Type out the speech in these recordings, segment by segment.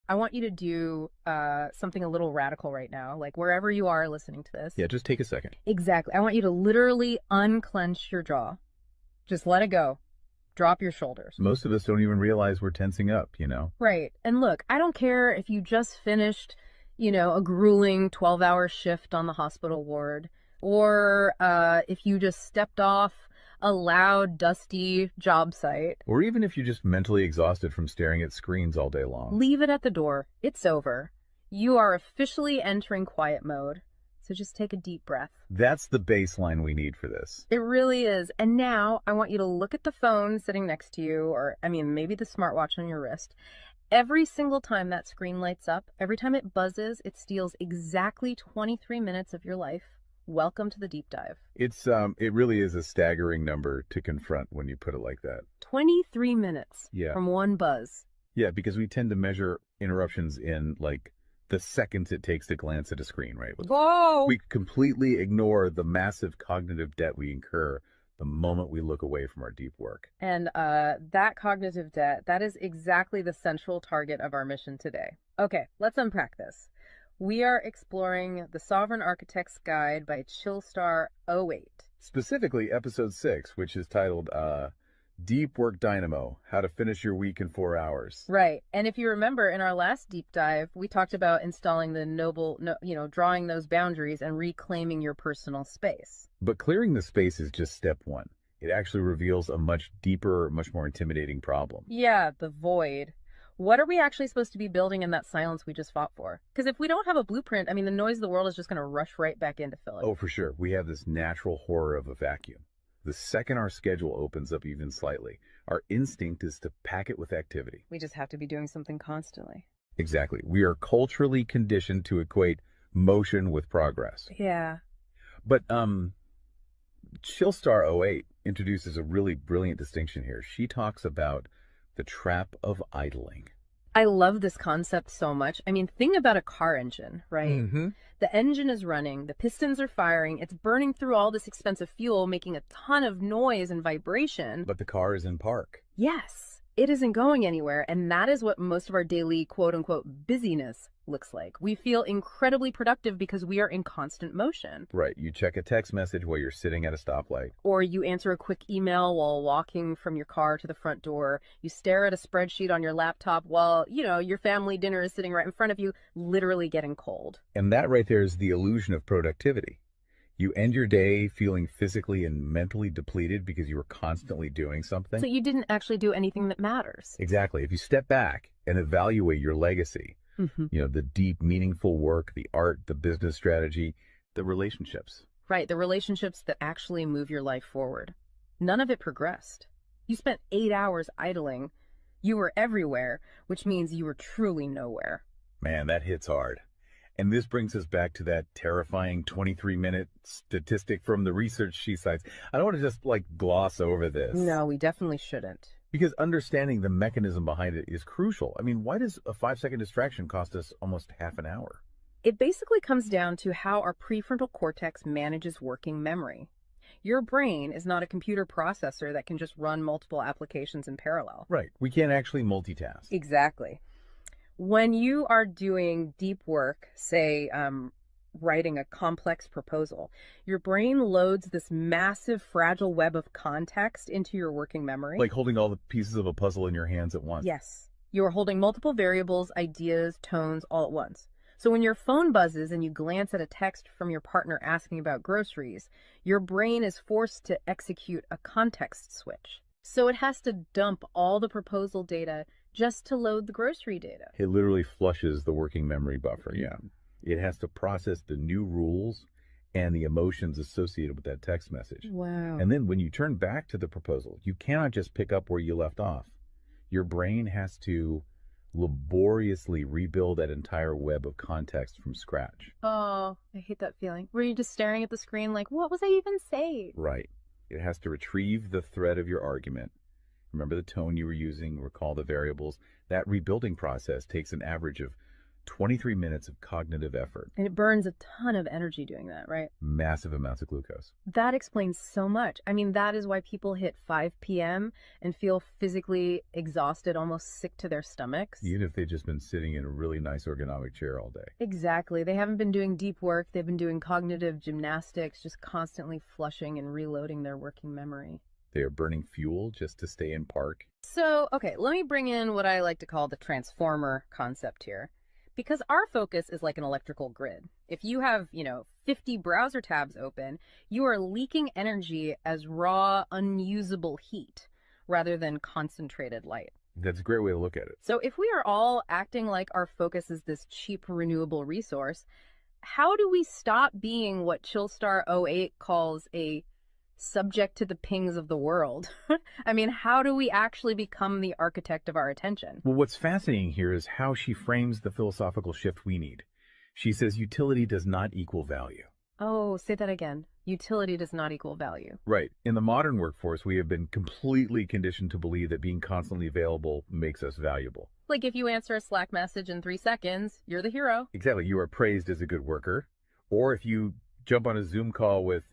I want you to do something a little radical right now, like wherever you are listening to this. Yeah, just take a second. Exactly. I want you to literally unclench your jaw. Just let it go. Drop your shoulders. Most of us don't even realize we're tensing up, you know? Right. And look, I don't care if you just finished, a grueling 12-hour shift on the hospital ward, or if you just stepped off a loud, dusty job site. Or even if you're just mentally exhausted from staring at screens all day long. Leave it at the door. It's over. You are officially entering quiet mode. So just take a deep breath. That's the baseline we need for this. It really is. And now I want you to look at the phone sitting next to you, or maybe the smartwatch on your wrist. Every single time that screen lights up, every time it buzzes, it steals exactly 23 minutes of your life. Welcome to the deep dive. It really is a staggering number to confront when you put it like that. 23 minutes Yeah. from one buzz. Yeah, because we tend to measure interruptions in like the seconds it takes to glance at a screen, right? Whoa! We completely ignore the massive cognitive debt we incur the moment we look away from our deep work. And that cognitive debt, that is exactly the central target of our mission today. Okay, let's unpack this. We are exploring The Sovereign Architect's Guide by Chillstar 08. Specifically, episode 6, which is titled Deep Work Dynamo, How to Finish Your Week in 4 Hours. Right. And if you remember in our last deep dive, we talked about installing drawing those boundaries and reclaiming your personal space. But clearing the space is just step one. It actually reveals a much deeper, much more intimidating problem. Yeah, the void. What are we actually supposed to be building in that silence we just fought for? Because if we don't have a blueprint, the noise of the world is just going to rush right back in to fill it. Oh, for sure. We have this natural horror of a vacuum. The second our schedule opens up even slightly, our instinct is to pack it with activity. We just have to be doing something constantly. Exactly. We are culturally conditioned to equate motion with progress. Yeah. But Chillstar 08 introduces a really brilliant distinction here. She talks about the trap of idling. I love this concept so much. Think about a car engine, right? Mm-hmm. The engine is running, the pistons are firing, it's burning through all this expensive fuel, making a ton of noise and vibration. But the car is in park. Yes, it isn't going anywhere, and that is what most of our daily quote-unquote busyness looks like. We feel incredibly productive because we are in constant motion. Right. You check a text message while you're sitting at a stoplight. Or you answer a quick email while walking from your car to the front door. You stare at a spreadsheet on your laptop while, your family dinner is sitting right in front of you, literally getting cold. And that right there is the illusion of productivity. You end your day feeling physically and mentally depleted because you were constantly doing something. So you didn't actually do anything that matters. Exactly. If you step back and evaluate your legacy, the deep, meaningful work, the art, the business strategy, the relationships. Right, the relationships that actually move your life forward. None of it progressed. You spent 8 hours idling. You were everywhere, which means you were truly nowhere. Man, that hits hard. And this brings us back to that terrifying 23-minute statistic from the research she cites. I don't want to just gloss over this. No, we definitely shouldn't. Because understanding the mechanism behind it is crucial. Why does a 5-second distraction cost us almost half an hour? It basically comes down to how our prefrontal cortex manages working memory. Your brain is not a computer processor that can just run multiple applications in parallel. Right. We can't actually multitask. Exactly. When you are doing deep work, say writing a complex proposal, your brain loads this massive fragile web of context into your working memory. Like holding all the pieces of a puzzle in your hands at once. Yes. You are holding multiple variables, ideas, tones all at once. So when your phone buzzes and you glance at a text from your partner asking about groceries, your brain is forced to execute a context switch. So it has to dump all the proposal data just to load the grocery data. It literally flushes the working memory buffer, yeah. It has to process the new rules and the emotions associated with that text message. Wow. And then when you turn back to the proposal, you cannot just pick up where you left off. Your brain has to laboriously rebuild that entire web of context from scratch. Oh, I hate that feeling. Were you just staring at the screen like, what was I even saying? Right. It has to retrieve the thread of your argument. Remember the tone you were using, recall the variables. That rebuilding process takes an average of 23 minutes of cognitive effort. And it burns a ton of energy doing that, right? Massive amounts of glucose. That explains so much. I mean, that is why people hit 5 p.m. and feel physically exhausted, almost sick to their stomachs. Even if they've just been sitting in a really nice ergonomic chair all day. Exactly. They haven't been doing deep work. They've been doing cognitive gymnastics, just constantly flushing and reloading their working memory. They are burning fuel just to stay in park. So, okay, let me bring in what I like to call the transformer concept here. Because our focus is like an electrical grid. If you have, 50 browser tabs open, you are leaking energy as raw, unusable heat rather than concentrated light. That's a great way to look at it. So if we are all acting like our focus is this cheap renewable resource, how do we stop being what Chillstar '08 calls a subject to the pings of the world? I mean, how do we actually become the architect of our attention? Well, what's fascinating here is how she frames the philosophical shift we need. She says utility does not equal value. Oh, say that again. Utility does not equal value. Right. In the modern workforce, we have been completely conditioned to believe that being constantly available makes us valuable. Like if you answer a Slack message in 3 seconds, you're the hero. Exactly. You are praised as a good worker. Or if you jump on a Zoom call with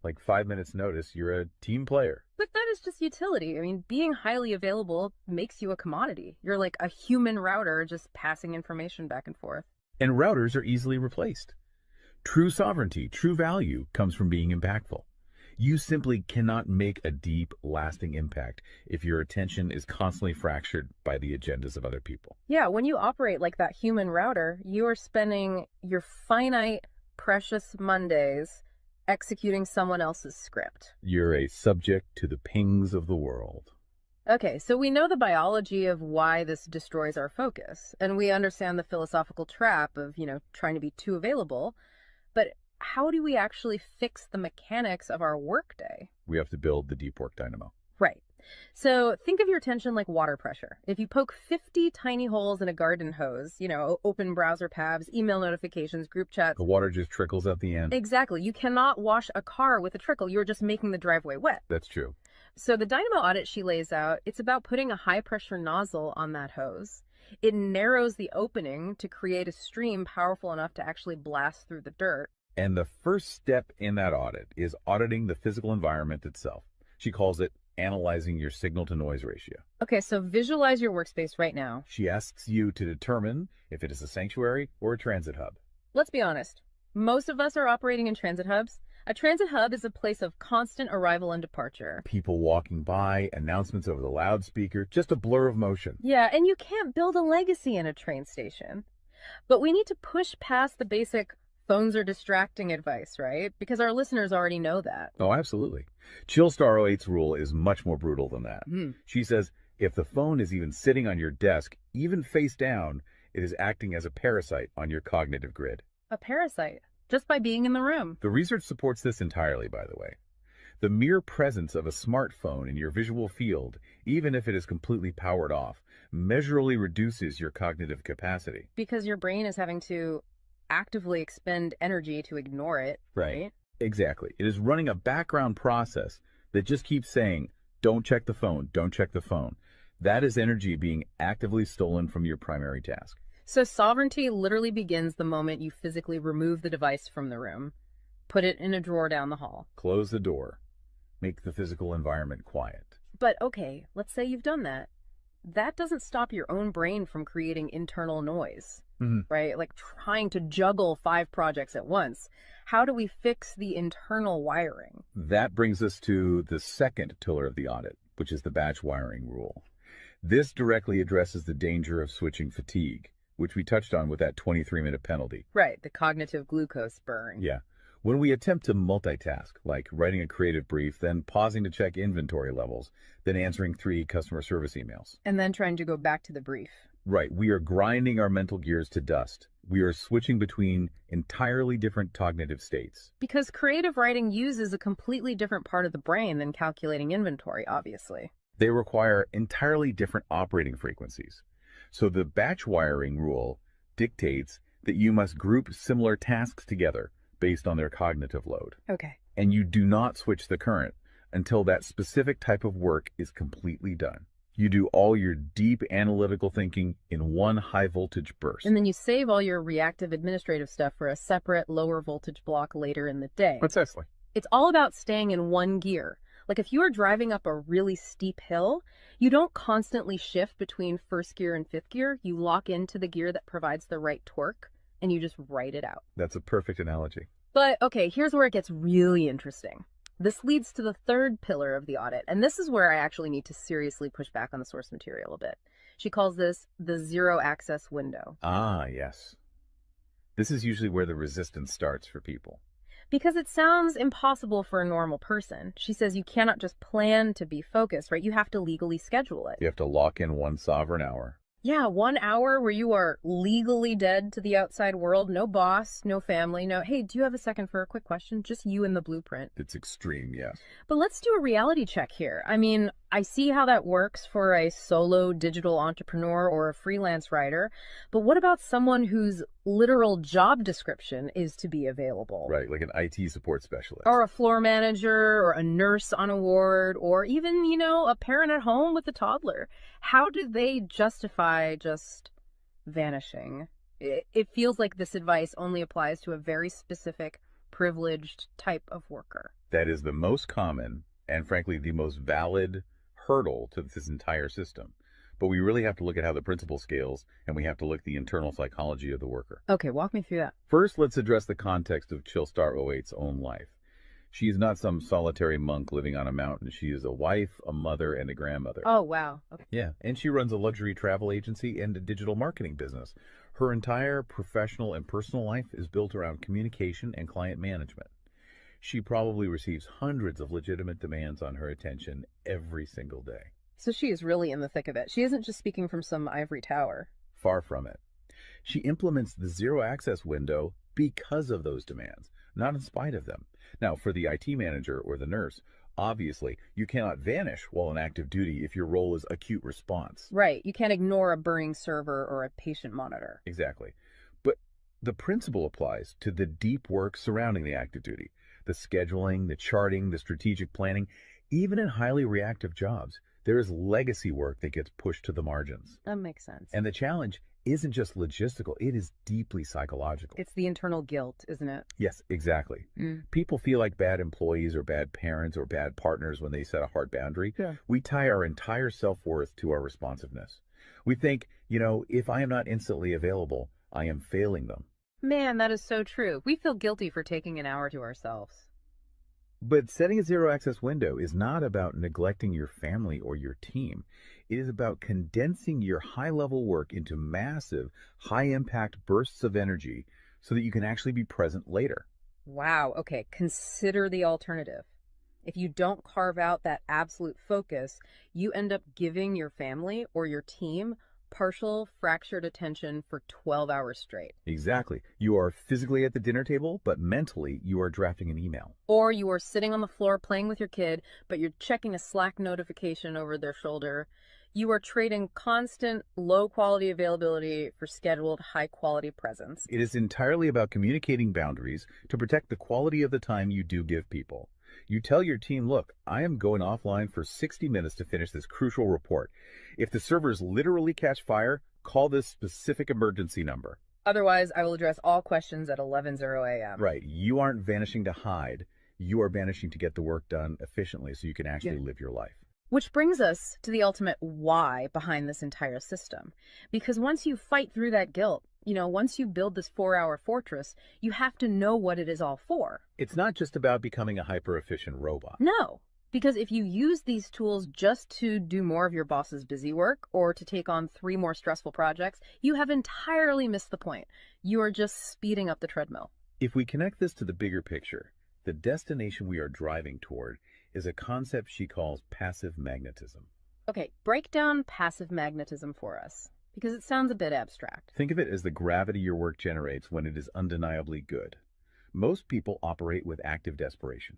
like 5 minutes notice, you're a team player. But that is just utility. I mean, being highly available makes you a commodity. You're like a human router just passing information back and forth. And routers are easily replaced. True sovereignty, true value comes from being impactful. You simply cannot make a deep, lasting impact if your attention is constantly fractured by the agendas of other people. Yeah, when you operate like that human router, you are spending your finite, precious Mondays executing someone else's script. You're a subject to the pings of the world. Okay, so we know the biology of why this destroys our focus, and we understand the philosophical trap of, trying to be too available, but how do we actually fix the mechanics of our workday? We have to build the deep work dynamo. Right. So think of your attention like water pressure. If you poke 50 tiny holes in a garden hose, open browser tabs, email notifications, group chats. The water just trickles at the end. Exactly. You cannot wash a car with a trickle. You're just making the driveway wet. That's true. So the Dynamo Audit she lays out, it's about putting a high pressure nozzle on that hose. It narrows the opening to create a stream powerful enough to actually blast through the dirt. And the first step in that audit is auditing the physical environment itself. She calls it analyzing your signal to noise ratio. Okay, so visualize your workspace right now. She asks you to determine if it is a sanctuary or a transit hub. Let's be honest. Most of us are operating in transit hubs. A transit hub is a place of constant arrival and departure. People walking by, announcements over the loudspeaker, just a blur of motion. Yeah, and you can't build a legacy in a train station. But we need to push past the basic phones are distracting advice, right? Because our listeners already know that. Oh, absolutely. Chillstar '08's rule is much more brutal than that. She says if the phone is even sitting on your desk, even face down, it is acting as a parasite on your cognitive grid. A parasite, just by being in the room. The research supports this entirely, by the way. The mere presence of a smartphone in your visual field, even if it is completely powered off, measurably reduces your cognitive capacity. Because your brain is having to actively expend energy to ignore it, right? Exactly. It is running a background process that just keeps saying, don't check the phone, don't check the phone. That is energy being actively stolen from your primary task. So sovereignty literally begins the moment you physically remove the device from the room, put it in a drawer down the hall. Close the door. Make the physical environment quiet. But okay, let's say you've done that. That doesn't stop your own brain from creating internal noise, right? Like trying to juggle 5 projects at once. How do we fix the internal wiring? That brings us to the second pillar of the audit, which is the batch wiring rule. This directly addresses the danger of switching fatigue, which we touched on with that 23-minute penalty. Right, the cognitive glucose burn. Yeah. When we attempt to multitask, like writing a creative brief, then pausing to check inventory levels, then answering 3 customer service emails. And then trying to go back to the brief. Right. We are grinding our mental gears to dust. We are switching between entirely different cognitive states. Because creative writing uses a completely different part of the brain than calculating inventory, obviously. They require entirely different operating frequencies. So the batch wiring rule dictates that you must group similar tasks together based on their cognitive load. Okay. And you do not switch the current until that specific type of work is completely done. You do all your deep analytical thinking in one high voltage And burst. then you save all your reactive administrative stuff for a separate lower voltage block later in the day. Precisely. It's all about staying in one gear. Like if you are driving up a really steep hill, you don't constantly shift between first gear and fifth gear. You lock into the gear that provides the right torque and you just ride it out. That's a perfect analogy. But okay, here's where it gets really interesting. This leads to the third pillar of the audit, and this is where I actually need to seriously push back on the source material a bit. She calls this the zero access window. Ah, yes. This is usually where the resistance starts for people. Because it sounds impossible for a normal person. She says you cannot just plan to be focused, right? You have to legally schedule it. You have to lock in one sovereign hour. Yeah, 1 hour where you are legally dead to the outside world. No boss, no family, no, hey, do you have a second for a quick question? Just you and the blueprint. It's extreme, yes. But let's do a reality check here. I mean, I see how that works for a solo digital entrepreneur or a freelance writer. But what about someone whose literal job description is to be available? Right, like an IT support specialist. Or a floor manager or a nurse on a ward or even, a parent at home with a toddler. How do they justify just vanishing? It feels like this advice only applies to a very specific, privileged type of worker. That is the most common and, frankly, the most valid hurdle to this entire system. But we really have to look at how the principle scales, and we have to look at the internal psychology of the worker. Okay, walk me through that. First, let's address the context of Chillstar '08's own life. She is not some solitary monk living on a mountain. She is a wife, a mother, and a grandmother. Oh, wow. Okay. Yeah, and she runs a luxury travel agency and a digital marketing business. Her entire professional and personal life is built around communication and client management. She probably receives hundreds of legitimate demands on her attention every single day. So she is really in the thick of it. She isn't just speaking from some ivory tower. Far from it. She implements the zero access window because of those demands, not in spite of them. Now, for the IT manager or the nurse, obviously, you cannot vanish while on active duty if your role is acute response. Right. You can't ignore a burning server or a patient monitor. Exactly. But the principle applies to the deep work surrounding the active duty, the scheduling, the charting, the strategic planning. Even in highly reactive jobs, there is legacy work that gets pushed to the margins. That makes sense. And the challenge isn't just logistical, it is deeply psychological. It's the internal guilt, isn't it? Yes, exactly. People feel like bad employees or bad parents or bad partners when they set a hard boundary. Yeah. We tie our entire self-worth to our responsiveness. We think, if I am not instantly available, I am failing them. Man, that is so true. We feel guilty for taking an hour to ourselves. But setting a zero access window is not about neglecting your family or your team. It is about condensing your high level work into massive, high impact bursts of energy so that you can actually be present later. Wow. Okay. Consider the alternative. If you don't carve out that absolute focus, you end up giving your family or your team partial fractured attention for 12 hours straight. Exactly. You are physically at the dinner table, but mentally you are drafting an email. Or you are sitting on the floor playing with your kid, but you're checking a Slack notification over their shoulder. You are trading constant low quality availability for scheduled high quality presence. It is entirely about communicating boundaries to protect the quality of the time you do give people. You tell your team, look, I am going offline for 60 minutes to finish this crucial report. If the servers literally catch fire, call this specific emergency number. Otherwise, I will address all questions at 11:00 a.m. Right. You aren't vanishing to hide. You are vanishing to get the work done efficiently so you can actually live your life. Which brings us to the ultimate why behind this entire system. Because once you fight through that guilt, once you build this 4-hour fortress, you have to know what it is all for. It's not just about becoming a hyper-efficient robot. No, because if you use these tools just to do more of your boss's busy work or to take on 3 more stressful projects, you have entirely missed the point. You are just speeding up the treadmill. If we connect this to the bigger picture, the destination we are driving toward is a concept she calls passive magnetism. Okay, break down passive magnetism for us, because it sounds a bit abstract. Think of it as the gravity your work generates when it is undeniably good. Most people operate with active desperation.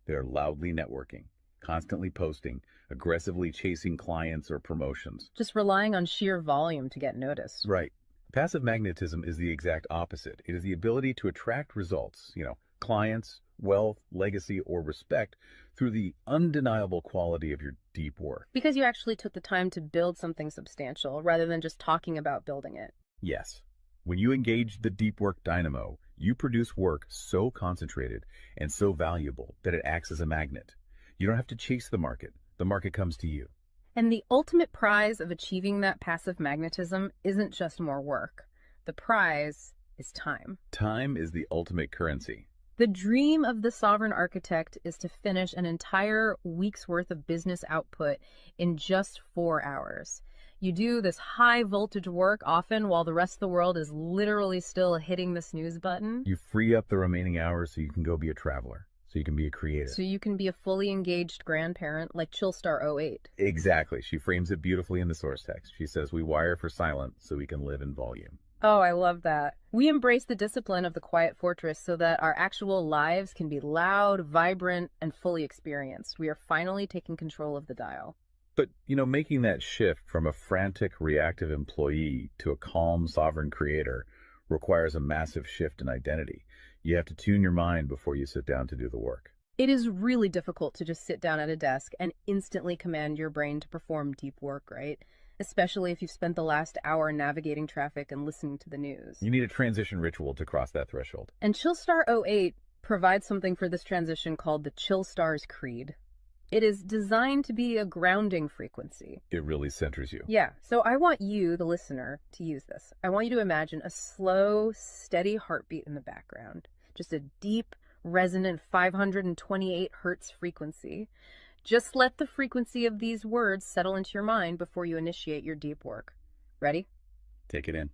They are loudly networking, constantly posting, aggressively chasing clients or promotions. Just relying on sheer volume to get noticed. Right. Passive magnetism is the exact opposite. It is the ability to attract results, clients, wealth, legacy, or respect through the undeniable quality of your deep work. Because you actually took the time to build something substantial rather than just talking about building it. Yes, when you engage the deep work dynamo, you produce work so concentrated and so valuable that it acts as a magnet. You don't have to chase the market comes to you. And the ultimate prize of achieving that passive magnetism isn't just more work. The prize is time. Time is the ultimate currency. The dream of the sovereign architect is to finish an entire week's worth of business output in just 4 hours. You do this high voltage work often while the rest of the world is literally still hitting the snooze button. You free up the remaining hours so you can go be a traveler, so you can be a creator. So you can be a fully engaged grandparent like Chillstar 08. Exactly. She frames it beautifully in the source text. She says, we wire for silent so we can live in volume. Oh, I love that. We embrace the discipline of the quiet fortress so that our actual lives can be loud, vibrant, and fully experienced. We are finally taking control of the dial. But, making that shift from a frantic, reactive employee to a calm, sovereign creator requires a massive shift in identity. You have to tune your mind before you sit down to do the work. It is really difficult to just sit down at a desk and instantly command your brain to perform deep work, right? Especially if you've spent the last hour navigating traffic and listening to the news. You need a transition ritual to cross that threshold. And Chillstar 08 provides something for this transition called the Chillstar's Creed. It is designed to be a grounding frequency. It really centers you. Yeah, so I want you, the listener, to use this. I want you to imagine a slow, steady heartbeat in the background. Just a deep, resonant 528 hertz frequency. Just let the frequency of these words settle into your mind before you initiate your deep work. Ready? Take it in.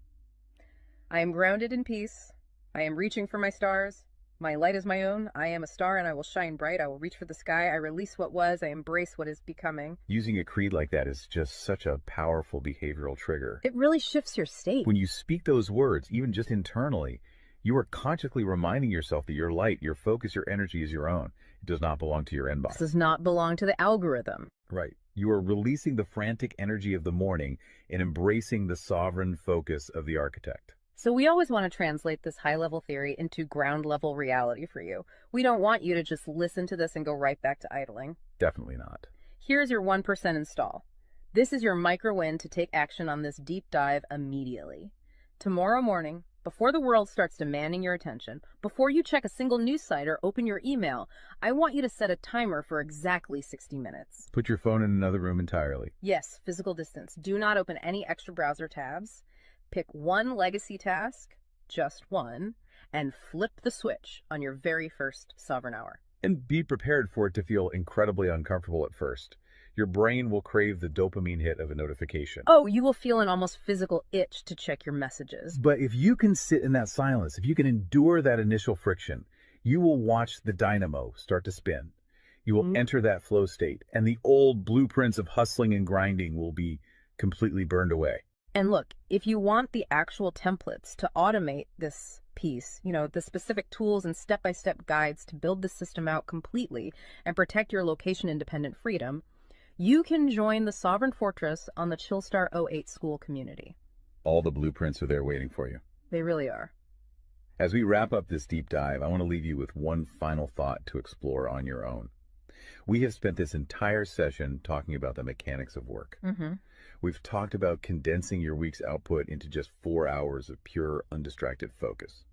I am grounded in peace. I am reaching for my stars. My light is my own. I am a star and I will shine bright. I will reach for the sky. I release what was. I embrace what is becoming. Using a creed like that is just such a powerful behavioral trigger. It really shifts your state. When you speak those words, even just internally, you are consciously reminding yourself that your light, your focus, your energy is your own. It does not belong to your inbox. This does not belong to the algorithm. Right. You are releasing the frantic energy of the morning and embracing the sovereign focus of the architect. So we always want to translate this high-level theory into ground-level reality for you. We don't want you to just listen to this and go right back to idling. Definitely not. Here's your 1% install. This is your micro-win to take action on this deep dive immediately. Tomorrow morning, before the world starts demanding your attention, before you check a single news site or open your email, I want you to set a timer for exactly 60 minutes. Put your phone in another room entirely. Yes, physical distance. Do not open any extra browser tabs. Pick one legacy task, just one, and flip the switch on your very first sovereign hour. And be prepared for it to feel incredibly uncomfortable at first. Your brain will crave the dopamine hit of a notification. Oh, you will feel an almost physical itch to check your messages. But if you can sit in that silence, if you can endure that initial friction, you will watch the dynamo start to spin. You will enter that flow state, and the old blueprints of hustling and grinding will be completely burned away. And look, if you want the actual templates to automate this piece, the specific tools and step-by-step guides to build the system out completely and protect your location-independent freedom, you can join the Sovereign Fortress on the Chillstar 08 school community. All the blueprints are there waiting for you. They really are. As we wrap up this deep dive, I want to leave you with one final thought to explore on your own. We have spent this entire session talking about the mechanics of work. We've talked about condensing your week's output into just 4 hours of pure, undistracted focus.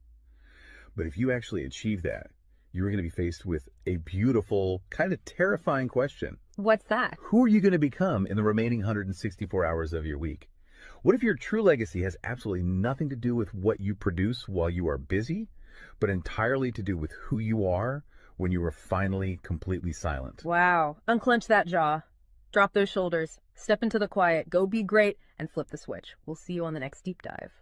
But if you actually achieve that, you're going to be faced with a beautiful, kind of terrifying question. What's that? Who are you going to become in the remaining 164 hours of your week? What if your true legacy has absolutely nothing to do with what you produce while you are busy, but entirely to do with who you are when you are finally completely silent? Wow. Unclench that jaw. Drop those shoulders. Step into the quiet. Go be great and flip the switch. We'll see you on the next deep dive.